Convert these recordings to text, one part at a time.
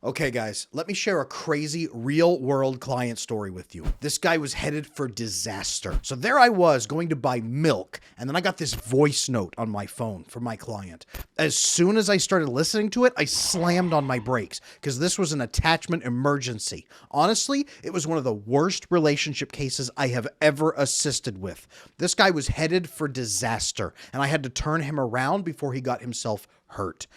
Okay, guys, let me share a crazy real-world client story with you. This guy was headed for disaster. So there I was going to buy milk, and then I got this voice note on my phone from my client. As soon as I started listening to it, I slammed on my brakes because this was an attachment emergency. Honestly, it was one of the worst relationship cases I have ever assisted with. This guy was headed for disaster, and I had to turn him around before he got himself hurt.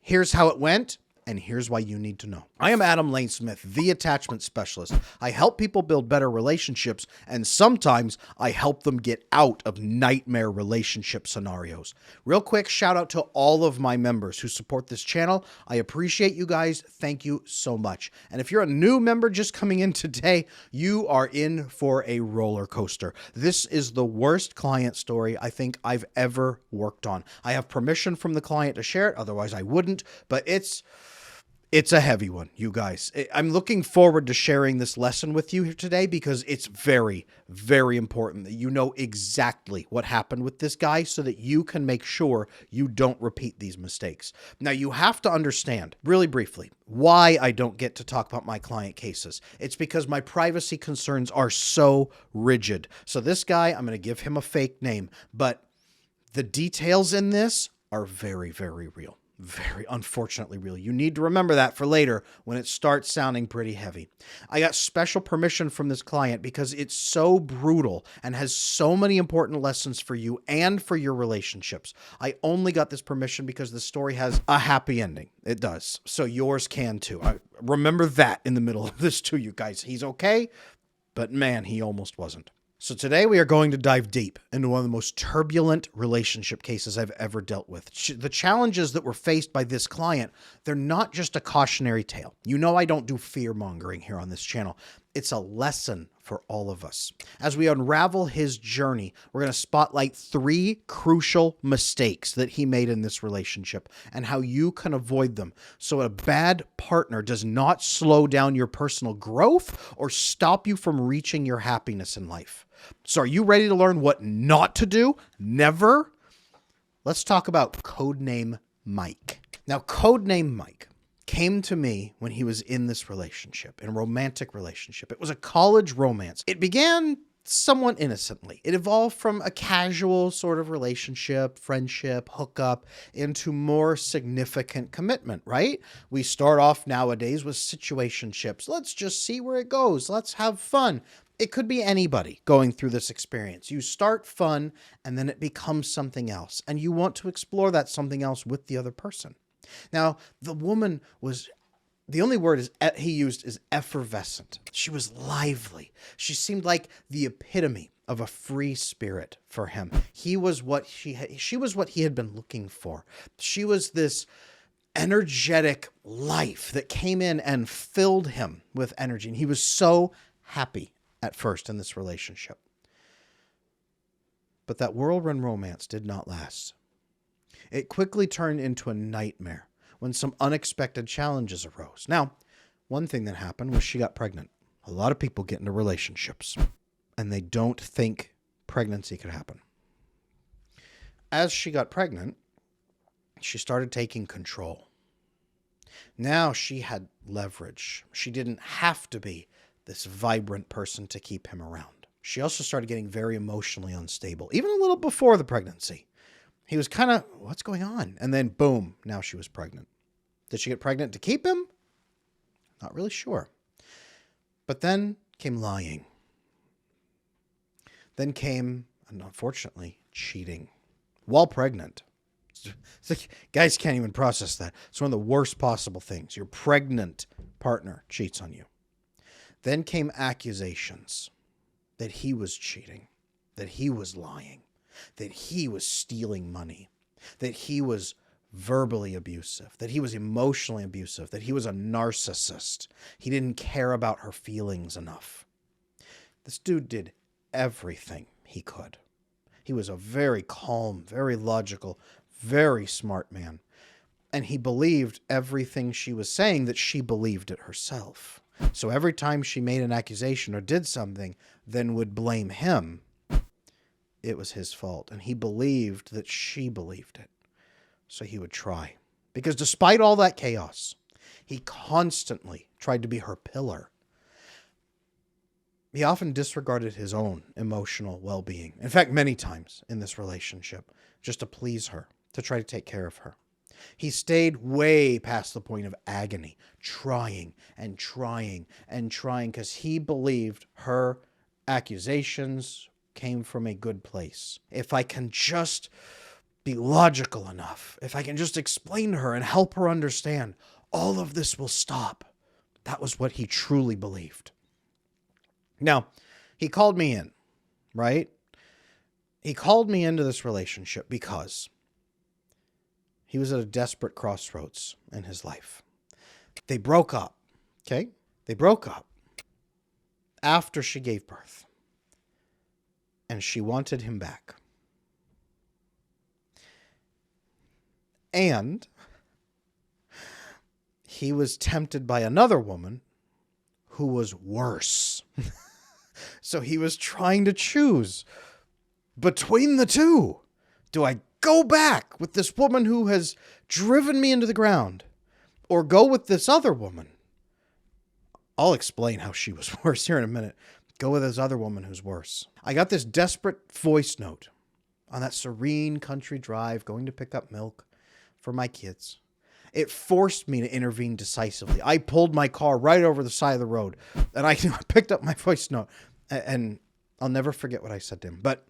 Here's how it went. And here's why you need to know. I am Adam Lane Smith, the attachment specialist. I help people build better relationships, and sometimes I help them get out of nightmare relationship scenarios. Real quick, shout out to all of my members who support this channel. I appreciate you guys. Thank you so much. And if you're a new member just coming in today, you are in for a roller coaster. This is the worst client story I think I've ever worked on. I have permission from the client to share it, otherwise I wouldn't, but it's a heavy one, you guys. I'm looking forward to sharing this lesson with you here today because it's very, very important that you know exactly what happened with this guy so that you can make sure you don't repeat these mistakes. Now, you have to understand, really briefly, why I don't get to talk about my client cases. It's because my privacy concerns are so rigid. So this guy, I'm going to give him a fake name, but the details in this are very, very real. Very unfortunately real. You need to remember that for later when it starts sounding pretty heavy. I got special permission from this client because it's so brutal and has so many important lessons for you and for your relationships. I only got this permission because the story has a happy ending. It does. So yours can too. Remember that in the middle of this too, you guys. He's okay, but man, he almost wasn't. So today we are going to dive deep into one of the most turbulent relationship cases I've ever dealt with. The challenges that were faced by this client, they're not just a cautionary tale. You know I don't do fear-mongering here on this channel. It's a lesson for all of us. As we unravel his journey, we're going to spotlight 3 crucial mistakes that he made in this relationship and how you can avoid them so a bad partner does not slow down your personal growth or stop you from reaching your happiness in life. So are you ready to learn what not to do? Never? Let's talk about codename Mike. Now, codename Mike came to me when he was in this relationship, in a romantic relationship. It was a college romance. It began somewhat innocently. It evolved from a casual sort of relationship, friendship, hookup, into more significant commitment, right? We start off nowadays with situationships. Let's just see where it goes. Let's have fun. It could be anybody going through this experience. You start fun and then it becomes something else. And you want to explore that something else with the other person. Now, the woman was, the only word he used is effervescent. She was lively. She seemed like the epitome of a free spirit for him. She was what he had been looking for. She was this energetic life that came in and filled him with energy. And he was so happy at first in this relationship. But that whirlwind romance did not last. It quickly turned into a nightmare when some unexpected challenges arose. Now, one thing that happened was she got pregnant. A lot of people get into relationships and they don't think pregnancy could happen. As she got pregnant, she started taking control. Now she had leverage. She didn't have to be this vibrant person to keep him around. She also started getting very emotionally unstable, even a little before the pregnancy. He was kind of, what's going on? And then boom, now she was pregnant. Did she get pregnant to keep him? Not really sure. But then came lying. Then came, unfortunately, cheating while pregnant. It's like, guys can't even process that. It's one of the worst possible things. Your pregnant partner cheats on you. Then came accusations that he was cheating, that he was lying, that he was stealing money, that he was verbally abusive, that he was emotionally abusive, that he was a narcissist. He didn't care about her feelings enough. This dude did everything he could. He was a very calm, very logical, very smart man. And he believed everything she was saying that she believed it herself. So every time she made an accusation or did something, then would blame him, it was his fault. And he believed that she believed it. So he would try. Because despite all that chaos, He constantly tried to be her pillar. He often disregarded his own emotional well-being. In fact, many times in this relationship, just to please her, to try to take care of her. He stayed way past the point of agony, trying and trying and trying, because he believed her accusations came from a good place. If I can just be logical enough, if I can just explain to her and help her understand, all of this will stop. That was what he truly believed. Now, he called me in, right? He called me into this relationship because he was at a desperate crossroads in his life. They broke up, okay? They broke up after she gave birth. And she wanted him back. And he was tempted by another woman who was worse. So he was trying to choose between the two. Do I go back with this woman who has driven me into the ground, or go with this other woman? I'll explain how she was worse here in a minute. Go with this other woman who's worse. I got this desperate voice note on that serene country drive going to pick up milk for my kids. It forced me to intervene decisively. I pulled my car right over the side of the road, and I picked up my voice note, and I'll never forget what I said to him. But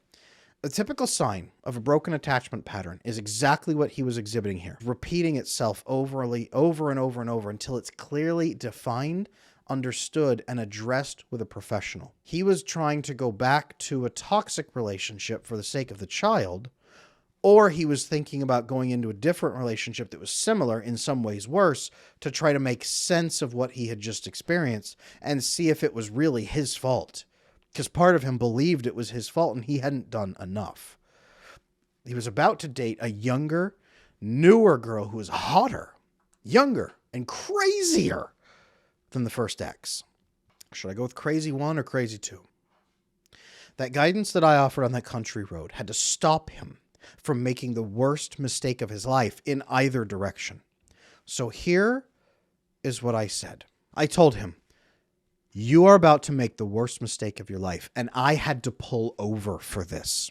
a typical sign of a broken attachment pattern is exactly what he was exhibiting here, repeating itself over and over until it's clearly defined, understood, and addressed with a professional. He was trying to go back to a toxic relationship for the sake of the child, or he was thinking about going into a different relationship that was similar, in some ways worse, to try to make sense of what he had just experienced and see if it was really his fault. Because part of him believed it was his fault and he hadn't done enough. He was about to date a younger, newer girl who was hotter, younger, and crazier than the first ex. Should I go with crazy 1 or crazy 2? That guidance that I offered on that country road had to stop him from making the worst mistake of his life in either direction. So here is what I said. I told him, you are about to make the worst mistake of your life, and I had to pull over for this.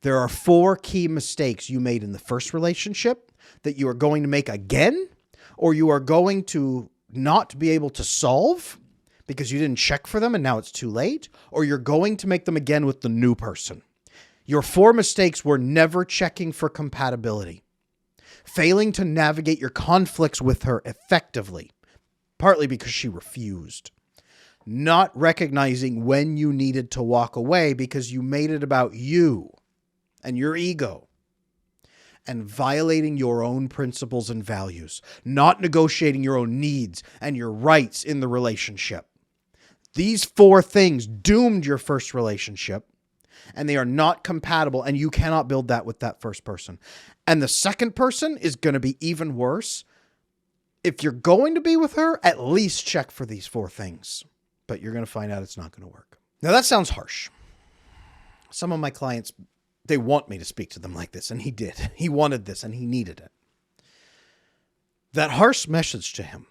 There are 4 key mistakes you made in the first relationship that you are going to make again, or you are going to not be able to solve because you didn't check for them and now it's too late, or you're going to make them again with the new person. Your 4 mistakes were never checking for compatibility, failing to navigate your conflicts with her effectively, partly because she refused, not recognizing when you needed to walk away because you made it about you and your ego, and violating your own principles and values, not negotiating your own needs and your rights in the relationship. These 4 things doomed your first relationship, and they are not compatible, and you cannot build that with that first person. And the second person is going to be even worse. If you're going to be with her, at least check for these 4 things. But you're going to find out it's not going to work. Now, that sounds harsh. Some of my clients, they want me to speak to them like this, and he did. He wanted this, and he needed it. That harsh message to him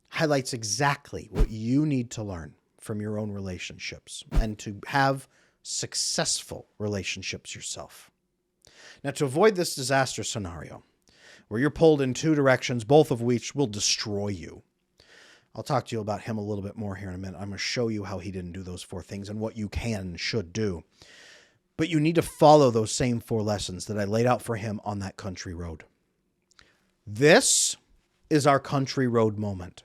highlights exactly what you need to learn from your own relationships and to have successful relationships yourself. Now, to avoid this disaster scenario where you're pulled in 2 directions, both of which will destroy you, I'll talk to you about him a little bit more here in a minute. I'm going to show you how he didn't do those 4 things and what you can and should do. But you need to follow those same 4 lessons that I laid out for him on that country road. This is our country road moment.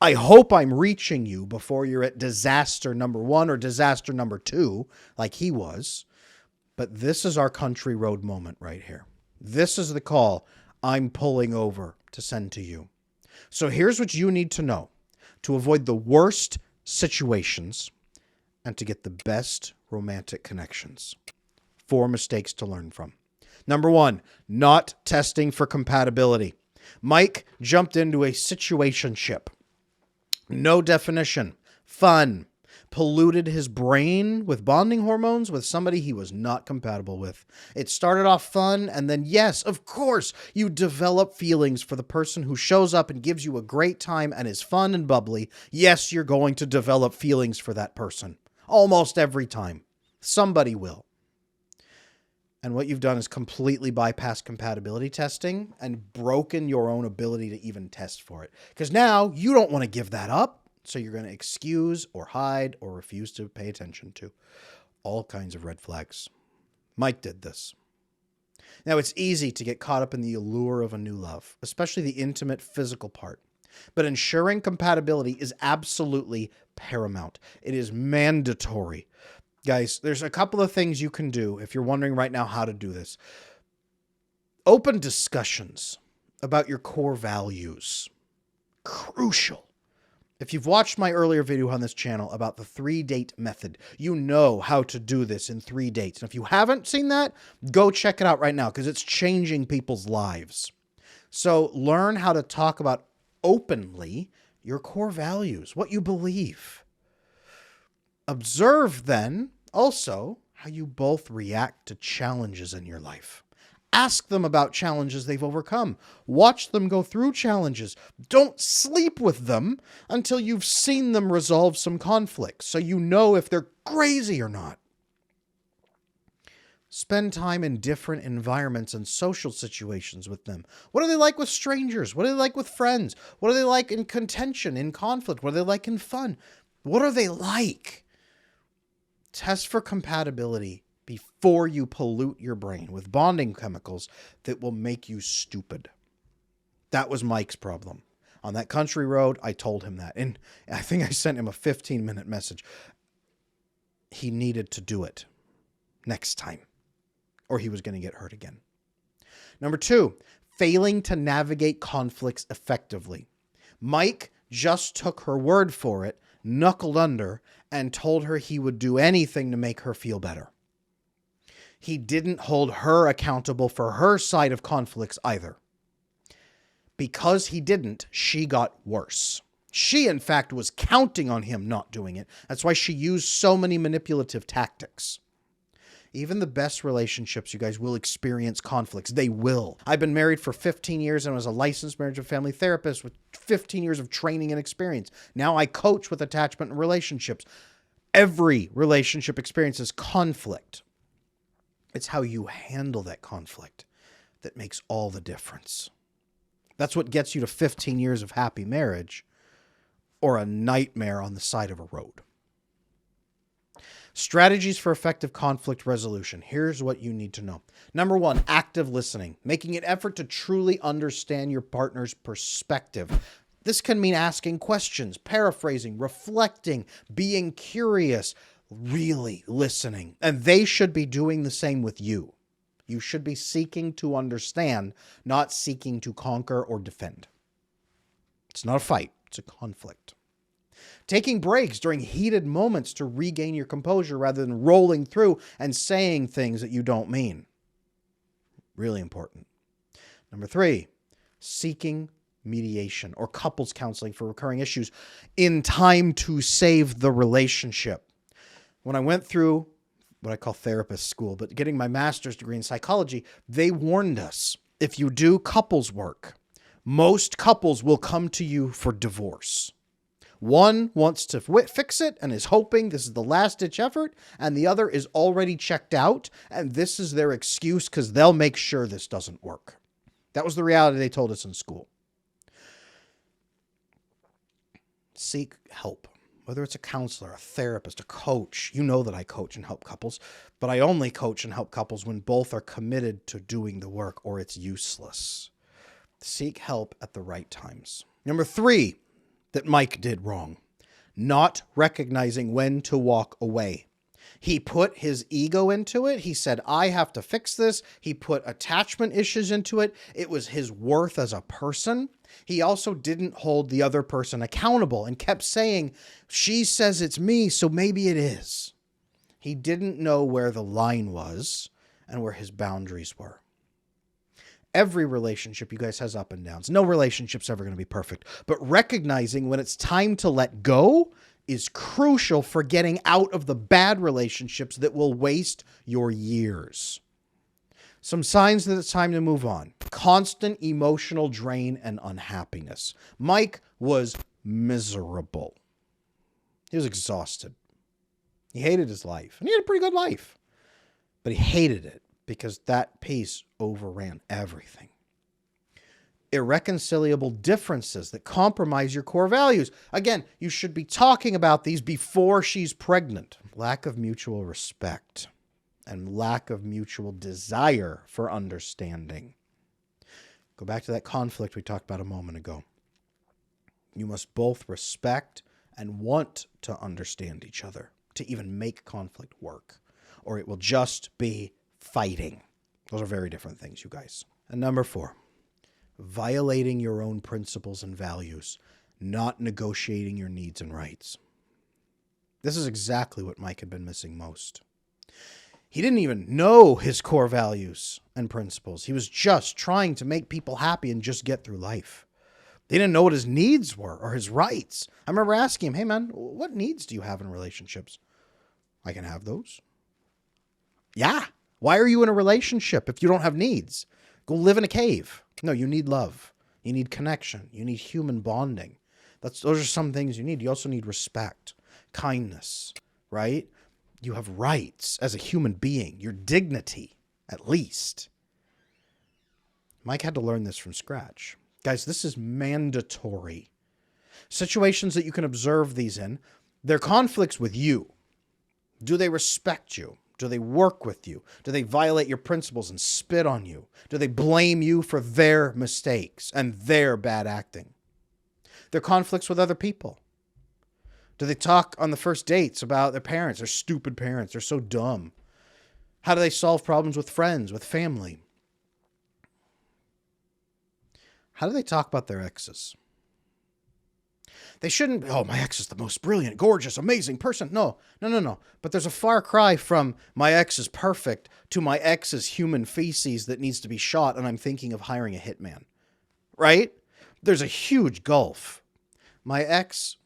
I hope I'm reaching you before you're at disaster number 1 or disaster number 2, like he was. But this is our country road moment right here. This is the call I'm pulling over to send to you. So here's what you need to know to avoid the worst situations and to get the best romantic connections. 4 mistakes to learn from. Number 1, not testing for compatibility. Mike jumped into a situationship. No definition. Fun. polluted his brain with bonding hormones with somebody he was not compatible with. It started off fun, and then, yes, of course, you develop feelings for the person who shows up and gives you a great time and is fun and bubbly. Yes, you're going to develop feelings for that person. Almost every time. Somebody will. And what you've done is completely bypass compatibility testing and broken your own ability to even test for it. Because now you don't want to give that up. So you're going to excuse or hide or refuse to pay attention to. All kinds of red flags. Mike did this. Now, it's easy to get caught up in the allure of a new love, especially the intimate physical part. But ensuring compatibility is absolutely paramount. It is mandatory. Guys, there's a couple of things you can do if you're wondering right now how to do this. Open discussions about your core values. Crucial. If you've watched my earlier video on this channel about the 3-date method, you know how to do this in 3 dates. And if you haven't seen that, go check it out right now because it's changing people's lives. So learn how to talk about openly your core values, what you believe. Observe then also how you both react to challenges in your life. Ask them about challenges they've overcome. Watch them go through challenges. Don't sleep with them until you've seen them resolve some conflicts so you know if they're crazy or not. Spend time in different environments and social situations with them. What are they like with strangers? What are they like with friends? What are they like in contention, in conflict? What are they like in fun? What are they like? Test for compatibility before you pollute your brain with bonding chemicals that will make you stupid. That was Mike's problem. On that country road, I told him that. And I think I sent him a 15-minute message. He needed to do it next time, or he was going to get hurt again. Number 2, failing to navigate conflicts effectively. Mike just took her word for it, knuckled under, and told her he would do anything to make her feel better. He didn't hold her accountable for her side of conflicts either. Because he didn't, she got worse. She, in fact, was counting on him not doing it. That's why she used so many manipulative tactics. Even the best relationships, you guys, will experience conflicts. They will. I've been married for 15 years and was a licensed marriage and family therapist with 15 years of training and experience. Now I coach with attachment and relationships. Every relationship experiences conflict. It's how you handle that conflict that makes all the difference. That's what gets you to 15 years of happy marriage or a nightmare on the side of a road. Strategies for effective conflict resolution. Here's what you need to know. Number 1, active listening, making an effort to truly understand your partner's perspective. This can mean asking questions, paraphrasing, reflecting, being curious, really listening. And they should be doing the same with you. You should be seeking to understand, not seeking to conquer or defend. It's not a fight, it's a conflict. Taking breaks during heated moments to regain your composure rather than rolling through and saying things that you don't mean. Really important. Number 3, seeking mediation or couples counseling for recurring issues in time to save the relationship. When I went through what I call therapist school, but getting my master's degree in psychology, they warned us, if you do couples work, most couples will come to you for divorce. One wants to fix it and is hoping this is the last-ditch effort, and the other is already checked out, and this is their excuse because they'll make sure this doesn't work. That was the reality they told us in school. Seek help. Whether it's a counselor, a therapist, a coach. You know that I coach and help couples, but I only coach and help couples when both are committed to doing the work or it's useless. Seek help at the right times. Number 3 that Mike did wrong, not recognizing when to walk away. He put his ego into it. He said, I have to fix this. He put attachment issues into it. It was his worth as a person. He also didn't hold the other person accountable and kept saying, she says it's me, so maybe it is. He didn't know where the line was and where his boundaries were. Every relationship, you guys, has up and downs. No relationship's ever going to be perfect. But recognizing when it's time to let go is crucial for getting out of the bad relationships that will waste your years. Some signs that it's time to move on. Constant emotional drain and unhappiness. Mike was miserable. He was exhausted. He hated his life. And he had a pretty good life. But he hated it because that piece overran everything. Irreconcilable differences that compromise your core values. Again, you should be talking about these before she's pregnant. Lack of mutual respect and lack of mutual desire for understanding. Go back to that conflict we talked about a moment ago. You must both respect and want to understand each other to even make conflict work, or it will just be fighting. Those are very different things, you guys. And number 4, violating your own principles and values, not negotiating your needs and rights. This is exactly what Mike had been missing most. He didn't even know his core values and principles. He was just trying to make people happy and just get through life. He didn't know what his needs were or his rights. I remember asking him, hey man, what needs do you have in relationships? I can have those. Yeah. Why are you in a relationship if you don't have needs? Go live in a cave. No, you need love. You need connection. You need human bonding. Those are some things you need. You also need respect, kindness, right? You have rights as a human being, your dignity, at least. Mike had to learn this from scratch. Guys, this is mandatory. Situations that you can observe these in, they're conflicts with you. Do they respect you? Do they work with you? Do they violate your principles and spit on you? Do they blame you for their mistakes and their bad acting? They're conflicts with other people. Do they talk on the first dates about their parents? They're stupid parents. They're so dumb. How do they solve problems with friends, with family? How do they talk about their exes? They shouldn't, oh, my ex is the most brilliant, gorgeous, amazing person. No. But there's a far cry from my ex is perfect to my ex is human feces that needs to be shot and I'm thinking of hiring a hitman. Right? There's a huge gulf. My ex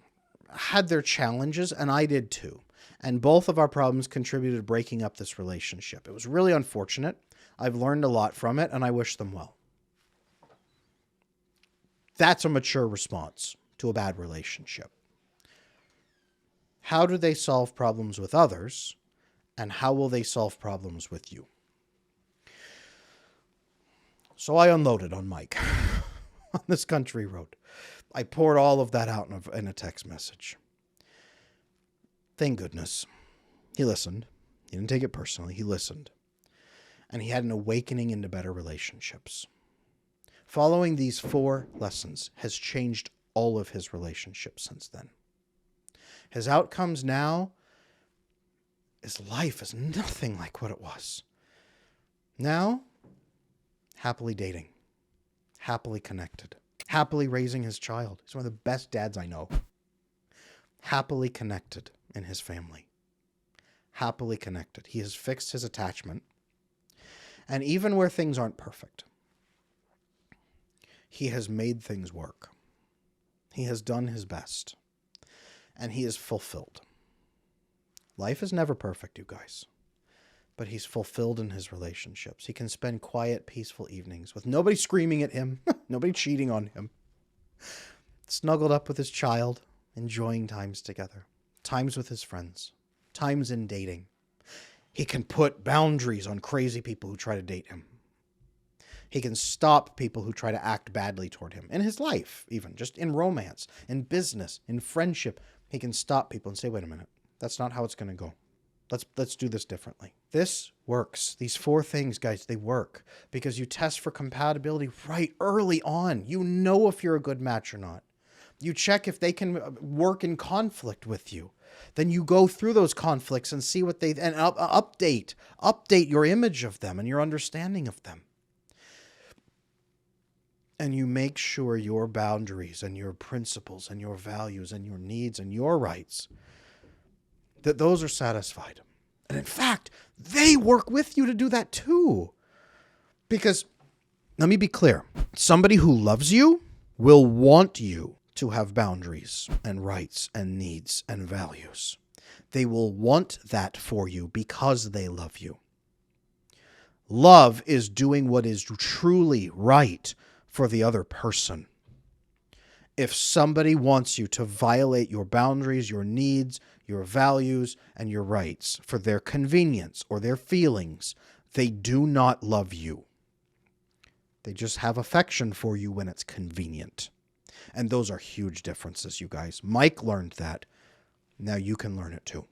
had their challenges and I did too. And both of our problems contributed to breaking up this relationship. It was really unfortunate. I've learned a lot from it and I wish them well. That's a mature response to a bad relationship. How do they solve problems with others? And how will they solve problems with you? So I unloaded on Mike on this country road. I poured all of that out in a text message. Thank goodness. He listened. He didn't take it personally. He listened. And he had an awakening into better relationships. Following these 4 lessons has changed all of his relationships since then. His outcomes now is life is nothing like what it was. Now, happily dating, happily connected, happily raising his child. He's one of the best dads I know. Happily connected in his family. Happily connected. He has fixed his attachment. And even where things aren't perfect, he has made things work. He has done his best. And he is fulfilled. Life is never perfect, you guys. But he's fulfilled in his relationships. He can spend quiet, peaceful evenings with nobody screaming at him, nobody cheating on him. Snuggled up with his child, enjoying times together. Times with his friends. Times in dating. He can put boundaries on crazy people who try to date him. He can stop people who try to act badly toward him. In his life, even. Just in romance, in business, in friendship. He can stop people and say, wait a minute. That's not how it's going to go. Let's do this differently. This works. These 4 things, guys, they work. Because you test for compatibility right early on. You know if you're a good match or not. You check if they can work in conflict with you. Then you go through those conflicts and see what they... And update your image of them and your understanding of them. And you make sure your boundaries and your principles and your values and your needs and your rights, that those are satisfied. And in fact, they work with you to do that too. Because, let me be clear, somebody who loves you will want you to have boundaries and rights and needs and values. They will want that for you because they love you. Love is doing what is truly right for the other person. If somebody wants you to violate your boundaries, your needs, your values, and your rights for their convenience or their feelings, they do not love you. They just have affection for you when it's convenient. And those are huge differences, you guys. Mike learned that. Now you can learn it too.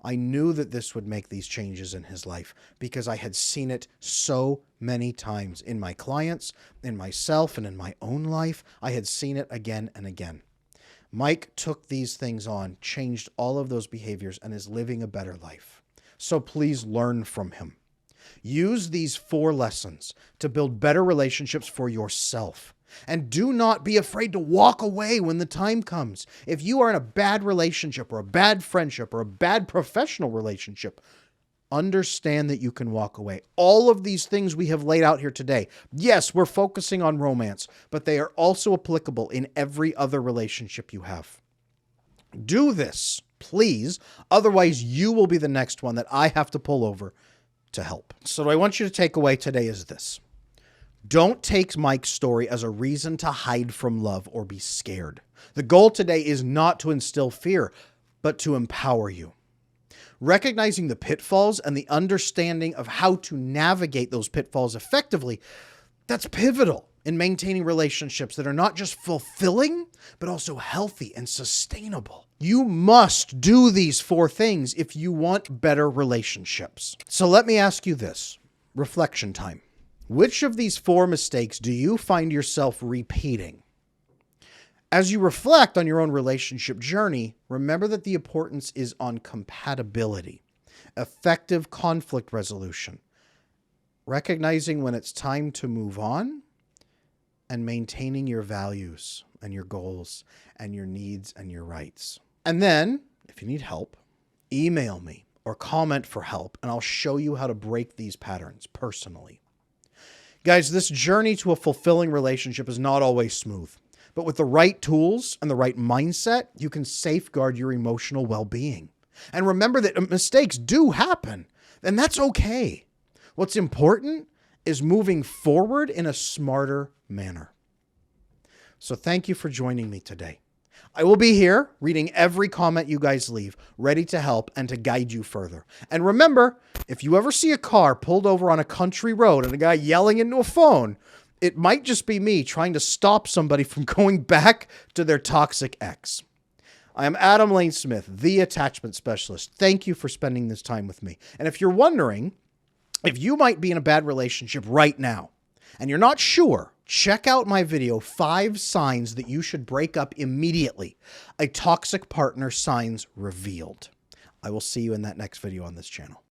I knew that this would make these changes in his life because I had seen it so many times in my clients, in myself, and in my own life. I had seen it again and again. Mike took these things on, changed all of those behaviors, and is living a better life. So please learn from him. Use these 4 lessons to build better relationships for yourself. And do not be afraid to walk away when the time comes. If you are in a bad relationship or a bad friendship or a bad professional relationship, understand that you can walk away. All of these things we have laid out here today, yes, we're focusing on romance, but they are also applicable in every other relationship you have. Do this, please. Otherwise, you will be the next one that I have to pull over to help. So what I want you to take away today is this. Don't take Mike's story as a reason to hide from love or be scared. The goal today is not to instill fear, but to empower you. Recognizing the pitfalls and the understanding of how to navigate those pitfalls effectively, that's pivotal in maintaining relationships that are not just fulfilling, but also healthy and sustainable. You must do these 4 things if you want better relationships. So let me ask you this. Reflection time. Which of these 4 mistakes do you find yourself repeating? As you reflect on your own relationship journey, remember that the importance is on compatibility, effective conflict resolution, recognizing when it's time to move on, and maintaining your values and your goals and your needs and your rights. And then, if you need help, email me or comment for help, and I'll show you how to break these patterns personally. Guys, this journey to a fulfilling relationship is not always smooth, but with the right tools and the right mindset, you can safeguard your emotional well-being. And remember that mistakes do happen, and that's okay. What's important is moving forward in a smarter manner. So thank you for joining me today. I will be here reading every comment you guys leave, ready to help and to guide you further. And remember, if you ever see a car pulled over on a country road and a guy yelling into a phone, it might just be me trying to stop somebody from going back to their toxic ex. I am Adam Lane Smith, the attachment specialist. Thank you for spending this time with me. And if you're wondering if you might be in a bad relationship right now and you're not sure, check out my video, 5 signs that you should break up immediately. A toxic partner signs revealed. I will see you in that next video on this channel.